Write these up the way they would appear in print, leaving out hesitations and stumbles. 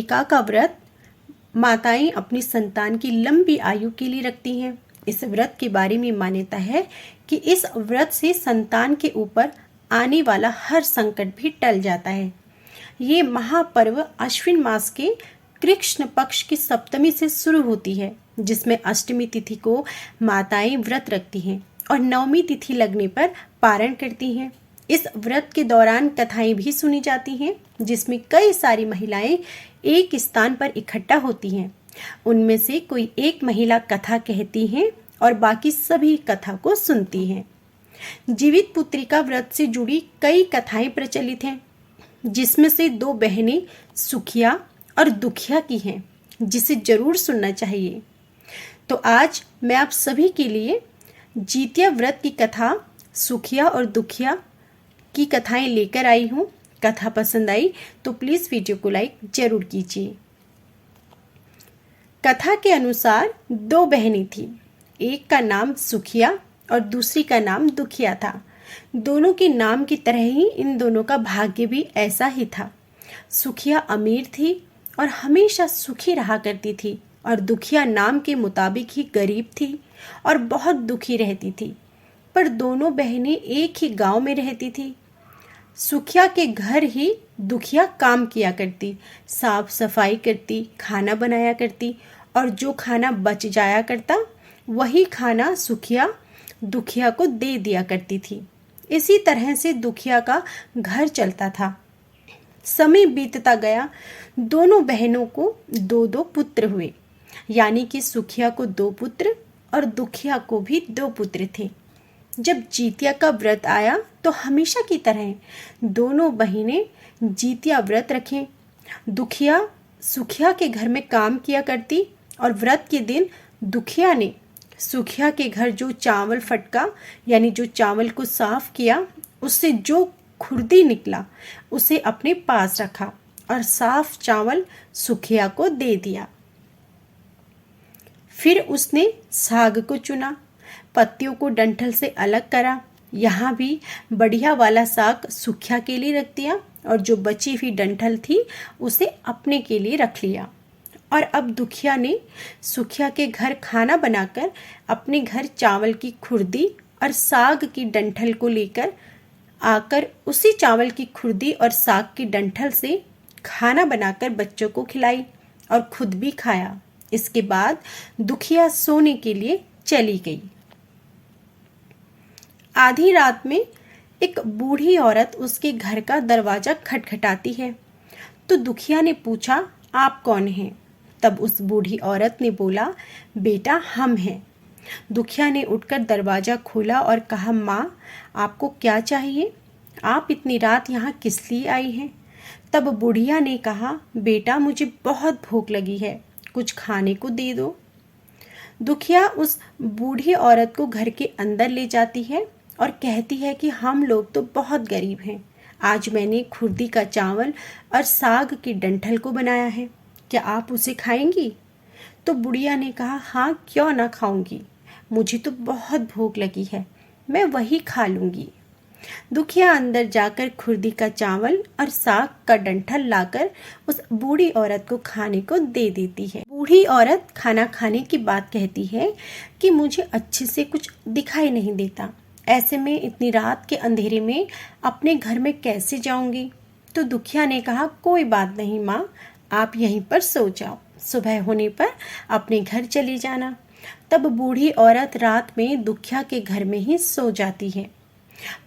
पुत्रिका का व्रत माताएं अपनी संतान की लंबी आयु के लिए रखती हैं। इस व्रत के बारे में मान्यता है कि इस व्रत से संतान के ऊपर आने वाला हर संकट भी टल जाता है। ये महापर्व अश्विन मास के कृष्ण पक्ष की सप्तमी से शुरू होती है, जिसमें अष्टमी तिथि को माताएं व्रत रखती हैं और नवमी तिथि लगने पर पारण करती हैं। इस व्रत के दौरान कथाएं भी सुनी जाती हैं, जिसमें कई सारी महिलाएं एक स्थान पर इकट्ठा होती हैं। उनमें से कोई एक महिला कथा कहती हैं और बाकी सभी कथा को सुनती हैं। जीवित पुत्रिका व्रत से जुड़ी कई कथाएं प्रचलित हैं, जिसमें से 2 बहनें सुखिया और दुखिया की हैं, जिसे जरूर सुनना चाहिए। तो आज मैं आप सभी के लिए जितिया व्रत की कथा सुखिया और दुखिया की कथाएं लेकर आई हूँ। कथा पसंद आई तो प्लीज़ वीडियो को लाइक जरूर कीजिए। कथा के अनुसार 2 बहनें थीं। एक का नाम सुखिया और दूसरी का नाम दुखिया था। दोनों के नाम की तरह ही इन दोनों का भाग्य भी ऐसा ही था। सुखिया अमीर थी और हमेशा सुखी रहा करती थी, और दुखिया नाम के मुताबिक ही गरीब थी और बहुत दुखी रहती थी। पर दोनों बहनें एक ही गांव में रहती थी। सुखिया के घर ही दुखिया काम किया करती, साफ सफाई करती, खाना बनाया करती, और जो खाना बच जाया करता वही खाना सुखिया दुखिया को दे दिया करती थी। इसी तरह से दुखिया का घर चलता था। समय बीतता गया। दोनों बहनों को 2-2 पुत्र हुए, यानी कि सुखिया को 2 पुत्र और दुखिया को भी 2 पुत्र थे। जब जितिया का व्रत आया तो हमेशा की तरह दोनों बहनें जितिया व्रत रखें। दुखिया सुखिया के घर में काम किया करती, और व्रत के दिन दुखिया ने सुखिया के घर जो चावल फटका, यानी जो चावल को साफ किया, उससे जो खुरदी निकला उसे अपने पास रखा और साफ चावल सुखिया को दे दिया। फिर उसने साग को चुना, पत्तियों को डंठल से अलग करा। यहाँ भी बढ़िया वाला साग सुखिया के लिए रख दिया और जो बची हुई डंठल थी उसे अपने के लिए रख लिया। और अब दुखिया ने सुखिया के घर खाना बनाकर अपने घर चावल की खुरदी और साग की डंठल को लेकर आकर उसी चावल की खुरदी और साग की डंठल से खाना बनाकर बच्चों को खिलाई और खुद भी खाया। इसके बाद दुखिया सोने के लिए चली गई। आधी रात में एक बूढ़ी औरत उसके घर का दरवाजा खटखटाती है। तो दुखिया ने पूछा, आप कौन हैं? तब उस बूढ़ी औरत ने बोला, बेटा हम हैं। दुखिया ने उठकर दरवाजा खोला और कहा, माँ आपको क्या चाहिए? आप इतनी रात यहाँ किस लिए आई हैं? तब बुढ़िया ने कहा, बेटा मुझे बहुत भूख लगी है, कुछ खाने को दे दो। दुखिया उस बूढ़ी औरत को घर के अंदर ले जाती है और कहती है कि हम लोग तो बहुत गरीब हैं। आज मैंने खुरदी का चावल और साग की डंठल को बनाया है, क्या आप उसे खाएंगी? तो बुढ़िया ने कहा, हाँ क्यों ना खाऊंगी, मुझे तो बहुत भूख लगी है, मैं वही खा लूंगी। दुखिया अंदर जाकर खुरदी का चावल और साग का डंठल लाकर उस बूढ़ी औरत को खाने को दे देती है। बूढ़ी औरत खाना खाने की बात कहती है कि मुझे अच्छे से कुछ दिखाई नहीं देता, ऐसे में इतनी रात के अंधेरे में अपने घर में कैसे जाऊंगी? तो दुखिया ने कहा, कोई बात नहीं माँ, आप यहीं पर सो जाओ, सुबह होने पर अपने घर चली जाना। तब बूढ़ी औरत रात में दुखिया के घर में ही सो जाती है।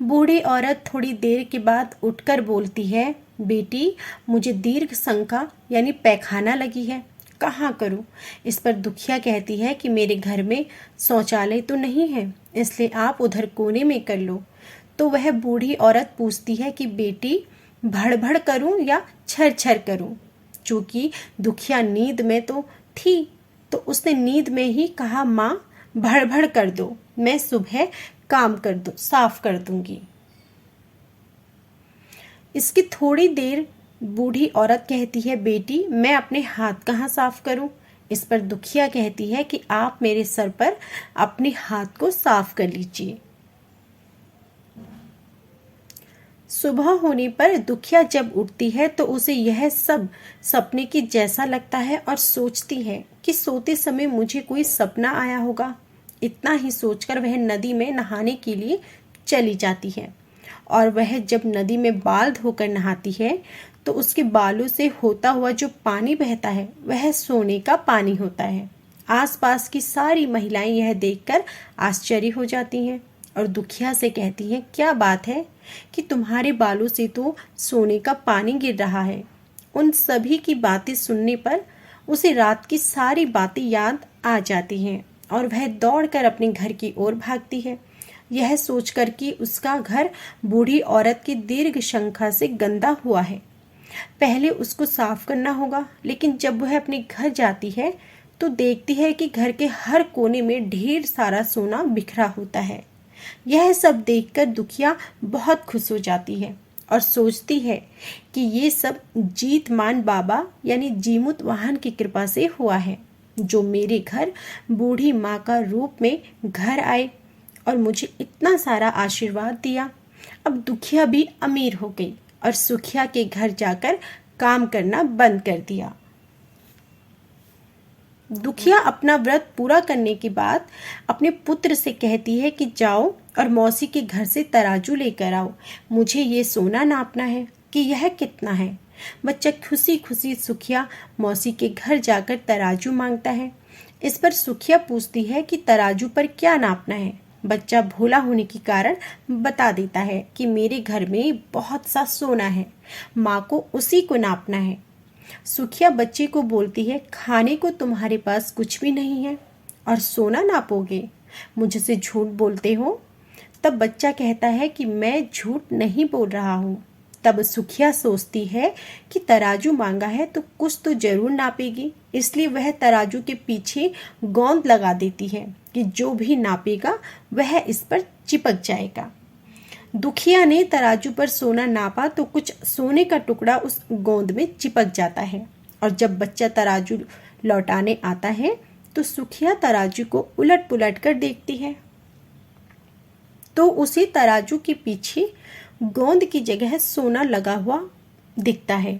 बूढ़ी औरत थोड़ी देर के बाद उठकर बोलती है, बेटी मुझे दीर्घ शंका यानी पैखाना लगी है, कहाँ करूँ? इस पर दुखिया कहती है कि मेरे घर में शौचालय तो नहीं है, इसलिए आप उधर कोने में कर लो। तो वह बूढ़ी औरत पूछती है कि बेटी भड़-भड़ करूँ या छर-छर करूँ? चूँकि दुखिया नींद में तो थी, तो उसने नींद में ही कहा, माँ भड़-भड़ कर दो, मैं सुबह काम कर दूँ, साफ कर दूंगी। इसकी थोड़ी देर बूढ़ी औरत कहती है, बेटी मैं अपने हाथ कहाँ साफ करूं? इस पर दुखिया कहती है कि आप मेरे सर पर अपने हाथ को साफ कर लीजिए। सुबह होने पर दुखिया जब उठती है तो उसे यह सब सपने की जैसा लगता है और सोचती है कि सोते समय मुझे कोई सपना आया होगा। इतना ही सोचकर वह नदी में नहाने के लिए चली जाती है और वह जब नदी में बाल धोकर नहाती है तो उसके बालों से होता हुआ जो पानी बहता है वह सोने का पानी होता है। आसपास की सारी महिलाएं यह देखकर आश्चर्य हो जाती हैं और दुखिया से कहती हैं, क्या बात है कि तुम्हारे बालों से तो सोने का पानी गिर रहा है। उन सभी की बातें सुनने पर उसे रात की सारी बातें याद आ जाती हैं और वह दौड़कर अपने घर की ओर भागती है, यह सोचकर कि उसका घर बूढ़ी औरत की दीर्घ शंखा से गंदा हुआ है, पहले उसको साफ करना होगा। लेकिन जब वह अपने घर जाती है तो देखती है कि घर के हर कोने में ढेर सारा सोना बिखरा होता है। यह सब देखकर दुखिया बहुत खुश हो जाती है और सोचती है कि ये सब जीतमान बाबा यानी जीमुत वाहन की कृपा से हुआ है, जो मेरे घर बूढ़ी माँ का रूप में घर आए और मुझे इतना सारा आशीर्वाद दिया। अब दुखिया भी अमीर हो गई और सुखिया के घर जाकर काम करना बंद कर दिया। दुखिया अपना व्रत पूरा करने के बाद अपने पुत्र से कहती है कि जाओ और मौसी के घर से तराजू लेकर आओ, मुझे ये सोना नापना है कि यह कितना है। बच्चा खुशी खुशी सुखिया मौसी के घर जाकर तराजू मांगता है। इस पर सुखिया पूछती है कि तराजू पर क्या नापना है। बच्चा भोला होने के कारण बता देता है कि मेरे घर में बहुत सा सोना है, माँ को उसी को नापना है। सुखिया बच्चे को बोलती है, खाने को तुम्हारे पास कुछ भी नहीं है और सोना नापोगे, मुझसे झूठ बोलते हो। तब बच्चा कहता है कि मैं झूठ नहीं बोल रहा हूँ। तब सुखिया सोचती है कि तराजू मांगा है तो कुछ तो जरूर नापेगी, इसलिए वह तराजू के पीछे गोंद लगा देती है कि जो भी नापेगा वह इस पर चिपक जाएगा। दुखिया ने तराजू पर सोना नापा तो कुछ सोने का टुकड़ा उस गोंद में चिपक जाता है और जब बच्चा तराजू लौटाने आता है तो सुखिया तराजू को उलट पुलट कर देखती है तो उसे तराजू के पीछे गोंद की जगह सोना लगा हुआ दिखता है।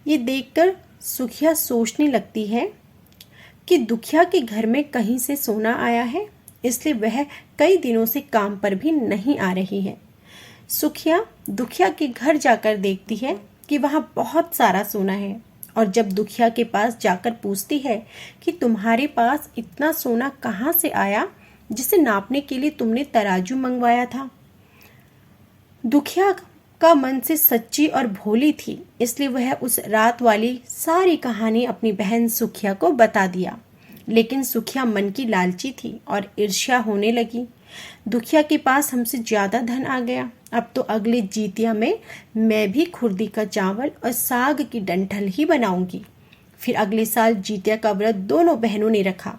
ये देखकर सुखिया सोचने लगती है कि दुखिया के घर में कहीं से सोना आया है, इसलिए वह कई दिनों से काम पर भी नहीं आ रही है। सुखिया दुखिया के घर जाकर देखती है कि वहाँ बहुत सारा सोना है और जब दुखिया के पास जाकर पूछती है कि तुम्हारे पास इतना सोना कहाँ से आया जिसे नापने के लिए तुमने तराजू मंगवाया था। दुखिया का मन से सच्ची और भोली थी, इसलिए वह उस रात वाली सारी कहानी अपनी बहन सुखिया को बता दिया। लेकिन सुखिया मन की लालची थी और ईर्ष्या होने लगी। दुखिया के पास हमसे ज्यादा धन आ गया, अब तो अगले जीतिया में मैं भी खुर्दी का चावल और साग की डंठल ही बनाऊंगी। फिर अगले साल जीतिया का व्रत दोनों बहनों ने रखा।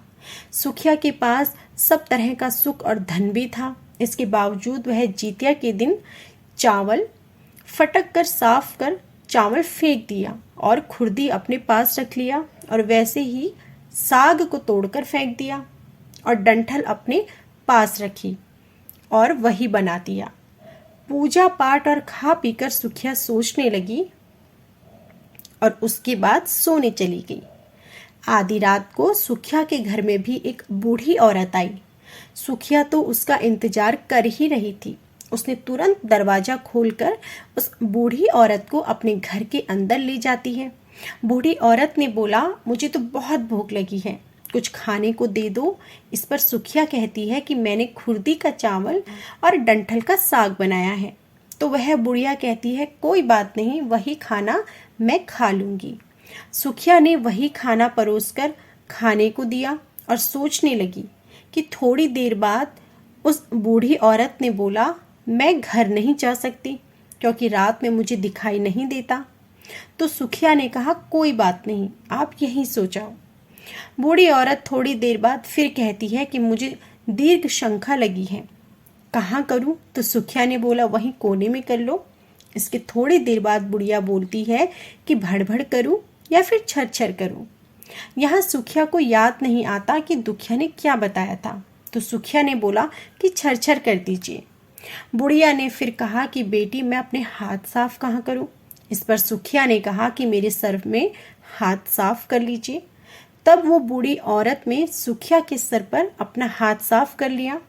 सुखिया के पास सब तरह का सुख और धन भी था, इसके बावजूद वह जीतिया के दिन चावल फटक कर साफ कर चावल फेंक दिया और खुर्दी अपने पास रख लिया और वैसे ही साग को तोड़कर फेंक दिया और डंठल अपने पास रखी और वही बना दिया। पूजा पाठ और खा पीकर सुखिया सोचने लगी और उसके बाद सोने चली गई। आधी रात को सुखिया के घर में भी एक बूढ़ी औरत आई। सुखिया तो उसका इंतजार कर ही रही थी। उसने तुरंत दरवाजा खोलकर उस बूढ़ी औरत को अपने घर के अंदर ले जाती है। बूढ़ी औरत ने बोला, मुझे तो बहुत भूख लगी है, कुछ खाने को दे दो। इस पर सुखिया कहती है कि मैंने खुर्दी का चावल और डंठल का साग बनाया है। तो वह बुढ़िया कहती है, कोई बात नहीं, वही खाना मैं खा लूंगी। सुखिया ने वही खाना परोसकर खाने को दिया और सोचने लगी कि थोड़ी देर बाद उस बूढ़ी औरत ने बोला, मैं घर नहीं जा सकती क्योंकि रात में मुझे दिखाई नहीं देता। तो सुखिया ने कहा, कोई बात नहीं, आप यहीं सो जाओ। बूढ़ी औरत थोड़ी देर बाद फिर कहती है कि मुझे दीर्घ शंखा लगी है, कहाँ करूं? तो सुखिया ने बोला, वहीं कोने में कर लो। इसके थोड़ी देर बाद बुढ़िया बोलती है कि भड़भड़ करूं या फिर छरछर करूं। यहाँ सुखिया को याद नहीं आता कि दुखिया ने क्या बताया था, तो सुखिया ने बोला कि छरछर कर दीजिए। बुढ़िया ने फिर कहा कि बेटी मैं अपने हाथ साफ कहाँ करूं? इस पर सुखिया ने कहा कि मेरे सर में हाथ साफ कर लीजिए। तब वो बूढ़ी औरत ने सुखिया के सर पर अपना हाथ साफ कर लिया।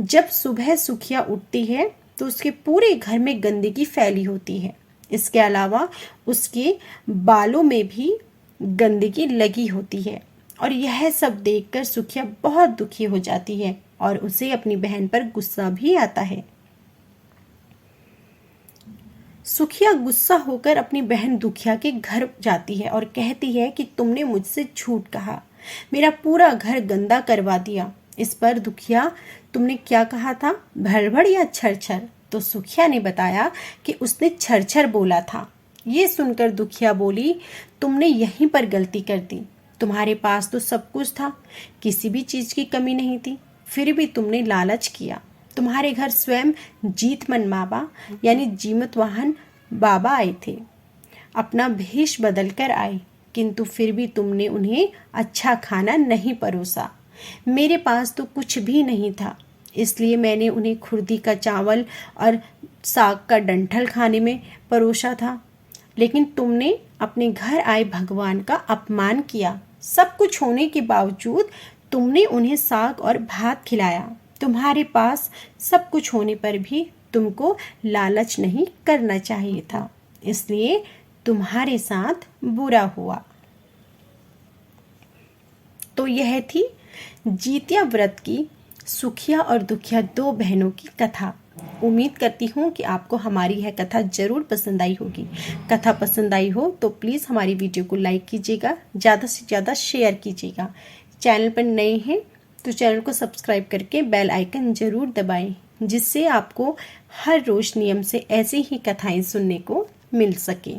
जब सुबह सुखिया उठती है तो उसके पूरे घर में गंदगी फैली होती है। इसके अलावा उसके बालों में भी गंदगी लगी होती है और यह सब देखकर सुखिया बहुत दुखी हो जाती है और उसे अपनी बहन पर गुस्सा भी आता है। सुखिया गुस्सा होकर अपनी बहन दुखिया के घर जाती है और कहती है कि तुमने मुझसे झूठ कहा, मेरा पूरा घर गंदा करवा दिया। इस पर दुखिया, तुमने क्या कहा था, भड़बड़ या छरछर? तो सुखिया ने बताया कि उसने छरछर बोला था। ये सुनकर दुखिया बोली, तुमने यहीं पर गलती कर दी। तुम्हारे पास तो सब कुछ था, किसी भी चीज की कमी नहीं थी, फिर भी तुमने लालच किया। तुम्हारे घर स्वयं जीतमन बाबा यानी जीमत वाहन बाबा आए थे, अपना भेष बदल कर आए, किंतु फिर भी तुमने उन्हें अच्छा खाना नहीं परोसा। मेरे पास तो कुछ भी नहीं था, इसलिए मैंने उन्हें खुर्दी का चावल और साग का डंठल खाने में परोसा था। लेकिन तुमने अपने घर आए भगवान का अपमान किया। सब कुछ होने के बावजूद तुमने उन्हें साग और भात खिलाया। तुम्हारे पास सब कुछ होने पर भी तुमको लालच नहीं करना चाहिए था, इसलिए तुम्हारे साथ बुरा हुआ। तो यह थी जितिया व्रत की सुखिया और दुखिया दो बहनों की कथा। उम्मीद करती हूँ कि आपको हमारी यह कथा जरूर पसंद आई होगी। कथा पसंद आई हो तो प्लीज़ हमारी वीडियो को लाइक कीजिएगा, ज़्यादा से ज़्यादा शेयर कीजिएगा। चैनल पर नए हैं तो चैनल को सब्सक्राइब करके बेल आइकन जरूर दबाएं, जिससे आपको हर रोज़ नियम से ऐसी ही कथाएं सुनने को मिल सके।